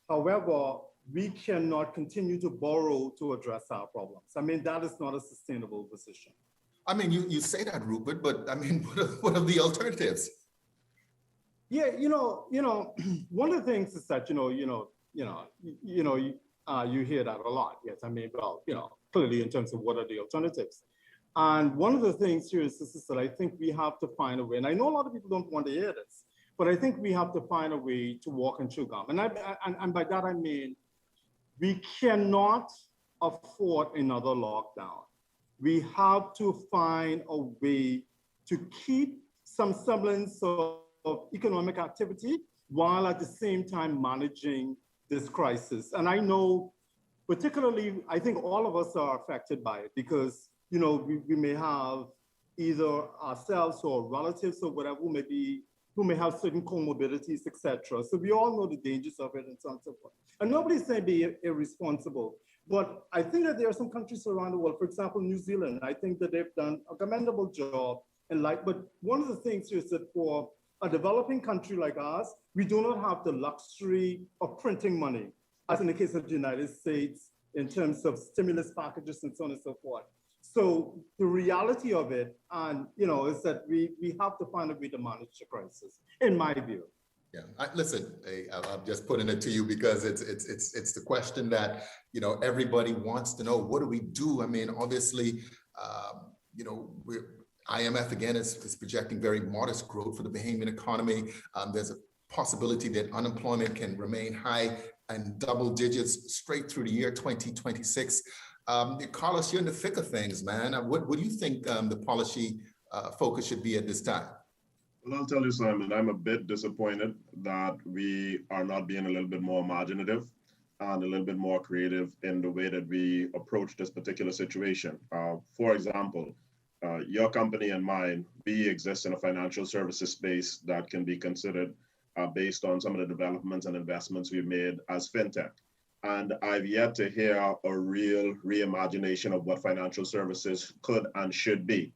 However, we cannot continue to borrow to address our problems. I mean, that is not a sustainable position. I mean, you say that, Rupert, but I mean, what are the alternatives? Yeah, one of the things is that, you hear that a lot. Yes, I mean, well, clearly in terms of what are the alternatives. And one of the things here is that I think we have to find a way, and I know a lot of people don't want to hear this, but I think we have to find a way to walk and chew gum. And by that I mean, we cannot afford another lockdown. We have to find a way to keep some semblance of economic activity while at the same time managing this crisis. And I know, particularly, I think all of us are affected by it because, we may have either ourselves or relatives or whatever who may have certain comorbidities, etc. So we all know the dangers of it and so on and so forth. And nobody's saying be irresponsible. But I think that there are some countries around the world, for example, New Zealand, I think that they've done a commendable job. But one of the things is that for a developing country like ours, we do not have the luxury of printing money, as in the case of the United States, in terms of stimulus packages and so on and so forth. So the reality of it, is that we have to find a way to manage the crisis, in my view. Yeah, listen, I'm just putting it to you because it's the question that everybody wants to know. What do we do? I mean, obviously, IMF again is projecting very modest growth for the Bahamian economy. There's a possibility that unemployment can remain high and double digits straight through the year 2026. Karlos, you're in the thick of things, man. What do you think the policy focus should be at this time? Well, I'll tell you, Simon, I'm a bit disappointed that we are not being a little bit more imaginative and a little bit more creative in the way that we approach this particular situation. For example, your company and mine, we exist in a financial services space that can be considered based on some of the developments and investments we've made as fintech. And I've yet to hear a real reimagination of what financial services could and should be.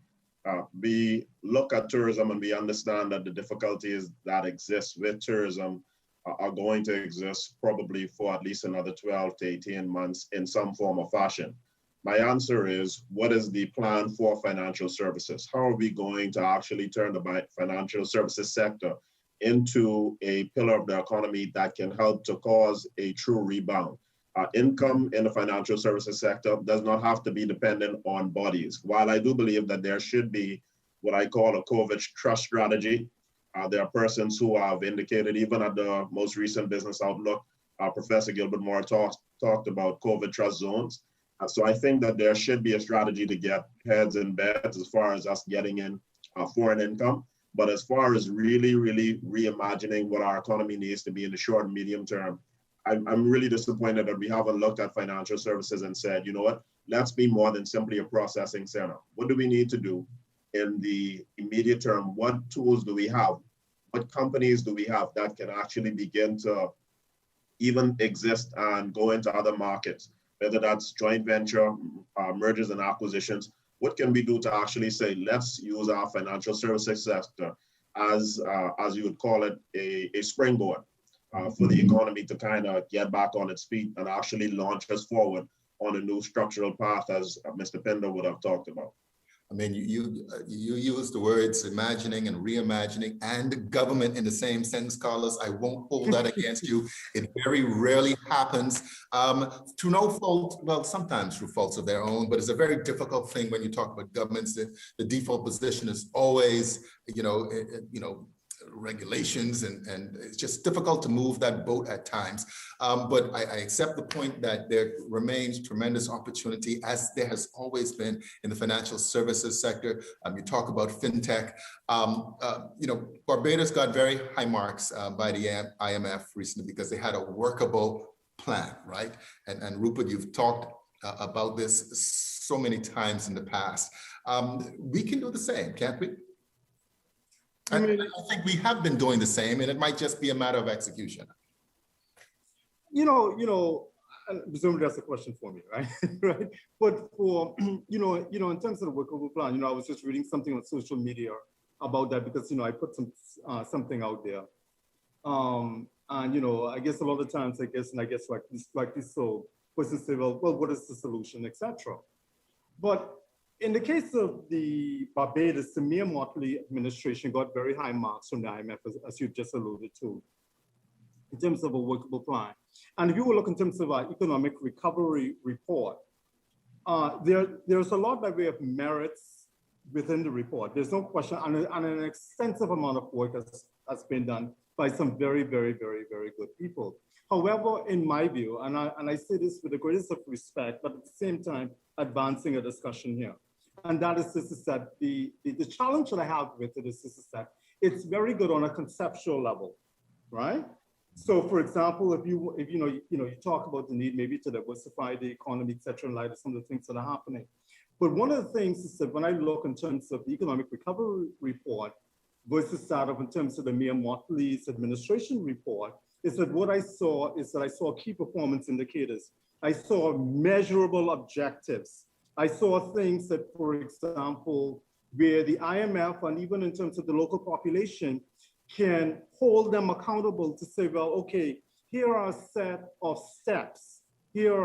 We look at tourism and we understand that the difficulties that exist with tourism are going to exist probably for at least another 12 to 18 months in some form or fashion. My answer is, what is the plan for financial services? How are we going to actually turn the financial services sector into a pillar of the economy that can help to cause a true rebound? Income in the financial services sector does not have to be dependent on bodies. While I do believe that there should be what I call a COVID trust strategy, there are persons who have indicated, even at the most recent Business Outlook, Professor Gilbert Moore talked about COVID trust zones. So I think that there should be a strategy to get heads in beds as far as us getting in foreign income. But as far as really reimagining what our economy needs to be in the short and medium term, I'm really disappointed that we haven't looked at financial services and said, you know what, let's be more than simply a processing center. What do we need to do in the immediate term? What tools do we have? What companies do we have that can actually begin to even exist and go into other markets, whether that's joint venture, mergers and acquisitions? What can we do to actually say, let's use our financial services sector as you would call it, a springboard for the economy to kind of get back on its feet and actually launch us forward on a new structural path, as Mr. Pinder would have talked about. I mean, you use the words imagining and reimagining and government in the same sentence, Karlos. I won't hold that against you. It very rarely happens through no fault, well, sometimes through faults of their own, but it's a very difficult thing when you talk about governments. The default position is always, regulations, and it's just difficult to move that boat at times. But I accept the point that there remains tremendous opportunity, as there has always been in the financial services sector. You talk about fintech. Barbados got very high marks by the IMF recently because they had a workable plan, right? And Rupert, you've talked about this so many times in the past. We can do the same, can't we? I think we have been doing the same, and it might just be a matter of execution. And presumably that's a question for me, right? Right. But for in terms of the workable plan, I was just reading something on social media about that because I put something out there, and I guess a lot of times like this, so persons say, well, what is the solution, etc. But in the case of the Barbados, the Mia Mottley administration got very high marks from the IMF, as you just alluded to, in terms of a workable plan. And if you will look in terms of our economic recovery report, there's a lot by way of merits within the report. There's no question, and an extensive amount of work has been done by some very, very, very, very good people. However, in my view, and I say this with the greatest of respect, but at the same time, advancing a discussion here. And that is that the challenge that I have with it is that it's very good on a conceptual level, right? So, for example, if you talk about the need maybe to diversify the economy, et cetera, in light of some of the things that are happening. But one of the things is that when I look in terms of the economic recovery report versus that of in terms of the Mia Mottley's administration report, is that what I saw is that I saw key performance indicators. I saw measurable objectives. I saw things that, for example, where the IMF and even in terms of the local population can hold them accountable to say, well, okay, here are a set of steps here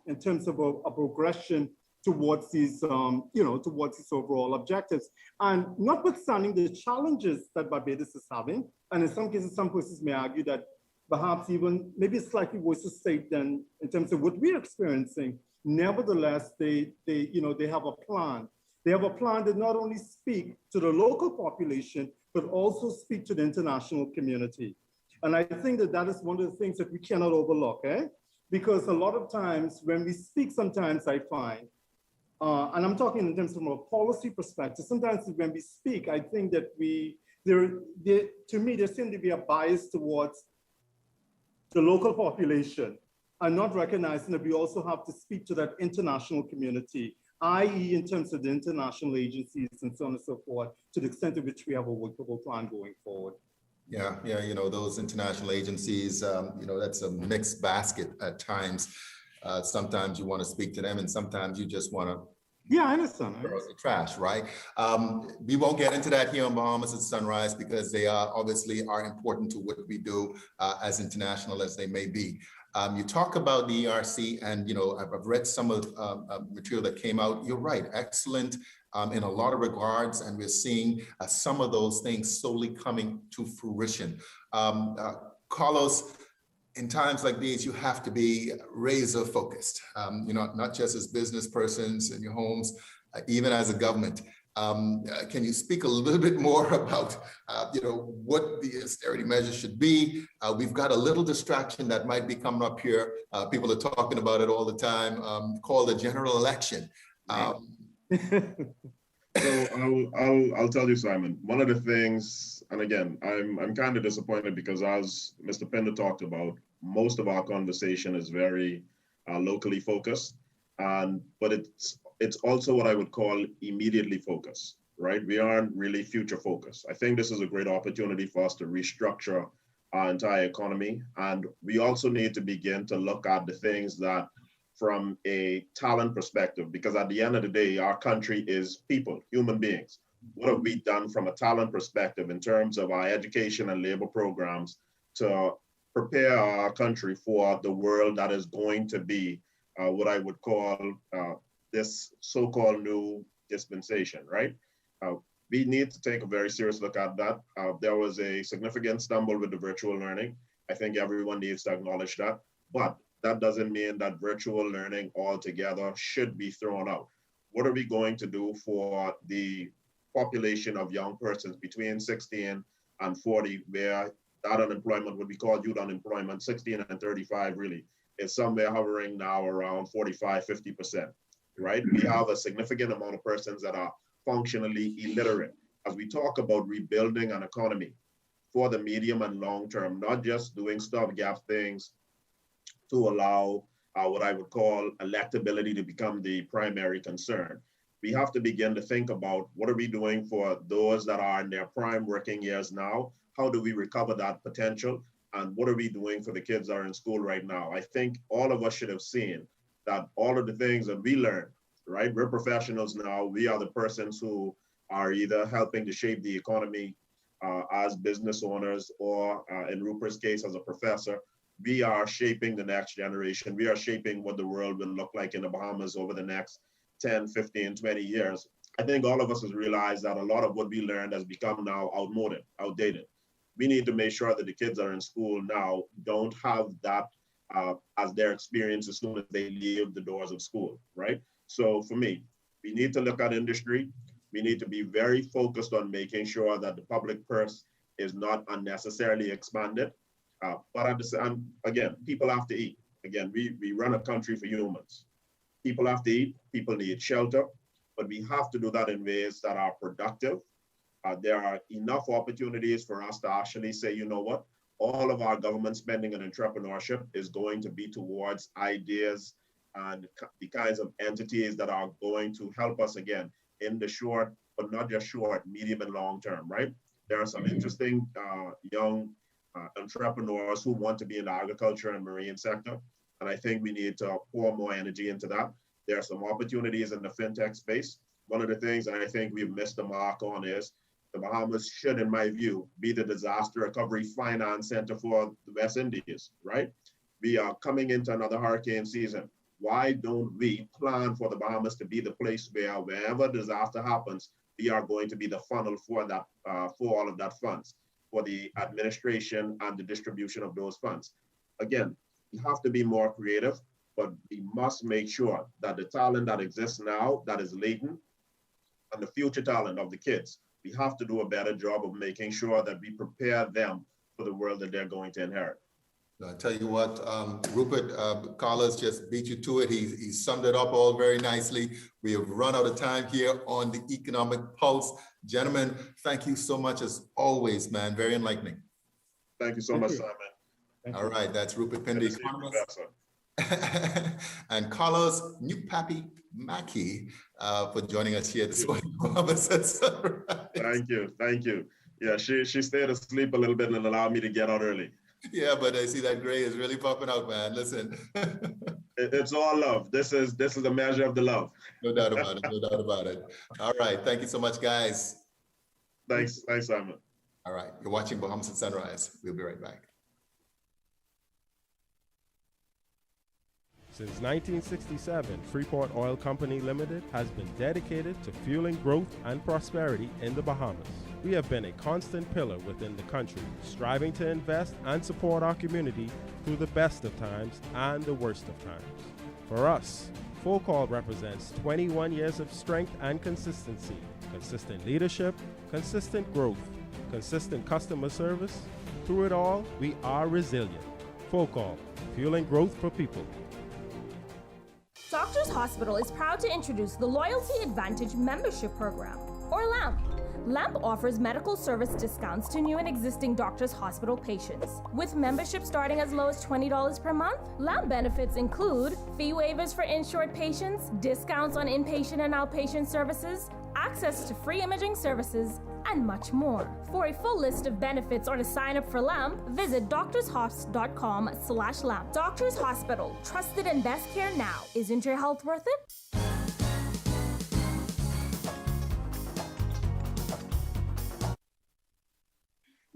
in terms of a progression towards these, towards these overall objectives. And notwithstanding the challenges that Barbados is having, and in some cases, some persons may argue that perhaps even maybe slightly worse state than in terms of what we're experiencing. Nevertheless, they have a plan. They have a plan that not only speak to the local population, but also speak to the international community. And I think that is one of the things that we cannot overlook, because a lot of times when we speak, sometimes I find, and I'm talking in terms of a policy perspective, sometimes when we speak, I think that to me, there seems to be a bias towards the local population and not recognizing that we also have to speak to that international community, i.e. in terms of the international agencies and so on and so forth, to the extent to which we have a workable plan going forward. Yeah, those international agencies, that's a mixed basket at times. Sometimes you want to speak to them and sometimes you just want to I understand. Throw out the trash, right? We won't get into that here on Bahamas at Sunrise because they are important to what we do, as international as they may be. You talk about the ERC, and I've read some of the material that came out. You're right, excellent in a lot of regards, and we're seeing some of those things slowly coming to fruition. Karlos, in times like these, you have to be razor focused, not just as business persons in your homes, even as a government. Can you speak a little bit more about, what the austerity measures should be? We've got a little distraction that might be coming up here. People are talking about it all the time, called the general election. So I'll tell you, Simon, one of the things, and again, I'm kind of disappointed because as Mr. Pinder talked about, most of our conversation is very locally focused, but it's also what I would call immediately focused, right? We aren't really future focused. I think this is a great opportunity for us to restructure our entire economy. And we also need to begin to look at the things that from a talent perspective, because at the end of the day, our country is people, human beings. What have we done from a talent perspective in terms of our education and labor programs to prepare our country for the world that is going to be what I would call this so-called new dispensation, right? We need to take a very serious look at that. There was a significant stumble with the virtual learning. I think everyone needs to acknowledge that, but that doesn't mean that virtual learning altogether should be thrown out. What are we going to do for the population of young persons between 16 and 40, where that unemployment would be called youth unemployment. 16 and 35 really is somewhere hovering now around 45, 50%, right? We have a significant amount of persons that are functionally illiterate. As we talk about rebuilding an economy for the medium and long term, not just doing stopgap things to allow what I would call electability to become the primary concern. We have to begin to think about what are we doing for those that are in their prime working years now? How do we recover that potential? And what are we doing for the kids that are in school right now? I think all of us should have seen that all of the things that we learned, right? We're professionals now. We are the persons who are either helping to shape the economy as business owners or in Rupert's case, as a professor. We are shaping the next generation. We are shaping what the world will look like in the Bahamas over the next 10, 15, 20 years. I think all of us has realized that a lot of what we learned has become now outdated. We need to make sure that the kids that are in school now don't have that as their experience as soon as they leave the doors of school, right? So for me, we need to look at industry. We need to be very focused on making sure that the public purse is not unnecessarily expanded. But at the same, again, people have to eat. Again, we run a country for humans. People have to eat, people need shelter, but we have to do that in ways that are productive. There are enough opportunities for us to actually say, you know what, all of our government spending and entrepreneurship is going to be towards ideas and the kinds of entities that are going to help us, again, in the short, but not just short, medium and long term, right? There are some interesting young entrepreneurs who want to be in the agriculture and marine sector. And I think we need to pour more energy into that. There are some opportunities in the fintech space. One of the things that I think we've missed the mark on is the Bahamas should, in my view, be the disaster recovery finance center for the West Indies, right? We are coming into another hurricane season. Why don't we plan for the Bahamas to be the place where wherever disaster happens, we are going to be the funnel for that, for all of that funds, for the administration and the distribution of those funds. Again, we have to be more creative, but we must make sure that the talent that exists now, that is latent, and the future talent of the kids, we have to do a better job of making sure that we prepare them for the world that they're going to inherit. I tell you what, Rupert, Karlos just beat you to it. He summed it up all very nicely. We have run out of time here on the Economic Pulse. Gentlemen, thank you so much as always, man. Very enlightening. Thank you so much, Simon. All right, that's Rupert Pinder, and Karlos New Pappy Mackey for joining us here this morning. Thank you. Yeah, she stayed asleep a little bit and allowed me to get out early. Yeah, but I see that gray is really popping out, man. Listen. It's all love. This is a measure of the love. No doubt about it. No doubt about it. All right. Thank you so much, guys. Thanks, Simon. All right. You're watching Bahamas at Sunrise. We'll be right back. Since 1967, Freeport Oil Company Limited has been dedicated to fueling growth and prosperity in the Bahamas. We have been a constant pillar within the country, striving to invest and support our community through the best of times and the worst of times. For us, Full Call represents 21 years of strength and consistency, consistent leadership, consistent growth, consistent customer service. Through it all, we are resilient. Full Call, fueling growth for people. Doctors Hospital is proud to introduce the Loyalty Advantage Membership Program, or LAMP. LAMP offers medical service discounts to new and existing Doctors Hospital patients. With membership starting as low as $20 per month, LAMP benefits include fee waivers for insured patients, discounts on inpatient and outpatient services, access to free imaging services, and much more. For a full list of benefits or to sign up for LAMP, visit doctorshos.com/LAMP. Doctors Hospital, trusted and best care now. Isn't your health worth it?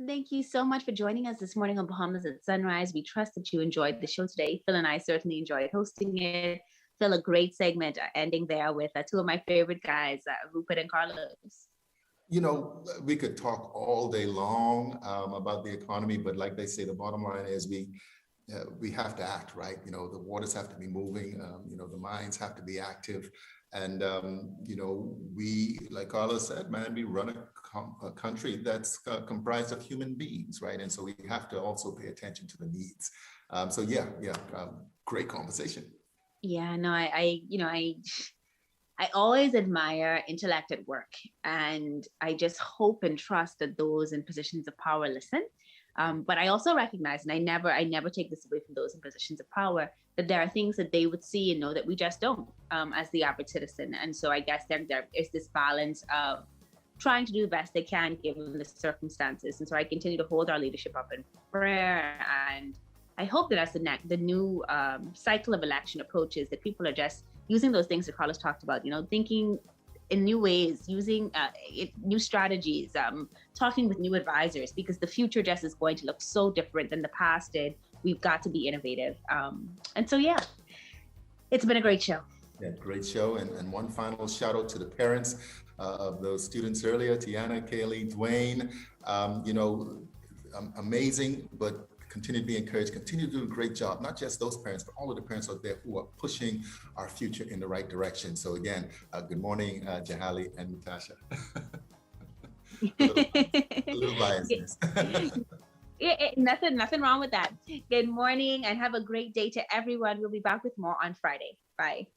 Thank you so much for joining us this morning on Bahamas at Sunrise. We trust that you enjoyed the show today. Phil and I certainly enjoyed hosting it. Phil, a great segment ending there with two of my favorite guys, Rupert and Karlos. You know, we could talk all day long about the economy, but like they say, the bottom line is we have to act, right? You know, the waters have to be moving. You know, the minds have to be active. And, we, like Karlos said, man, we run a country that's comprised of human beings, right? And so we have to also pay attention to the needs. Great conversation. Yeah, no, I always admire intellect at work, and I just hope and trust that those in positions of power listen. But I also recognize, and I never take this away from those in positions of power, that there are things that they would see and know that we just don't, as the average citizen. And so I guess there is this balance of trying to do the best they can given the circumstances. And so I continue to hold our leadership up in prayer, and I hope that as the new cycle of election approaches, that people are just using those things that Karlos talked about, thinking in new ways, using new strategies, talking with new advisors, because the future just is going to look so different than the past did. We've got to be innovative. And so, yeah, it's been a great show. Yeah, great show. And one final shout out to the parents of those students earlier, Tiana, Kaylee, Dwayne, amazing, but continue to be encouraged, continue to do a great job, not just those parents, but all of the parents out there who are pushing our future in the right direction. So again, good morning, Jahali and Natasha. a little biasness. Nothing wrong with that. Good morning and have a great day to everyone. We'll be back with more on Friday. Bye.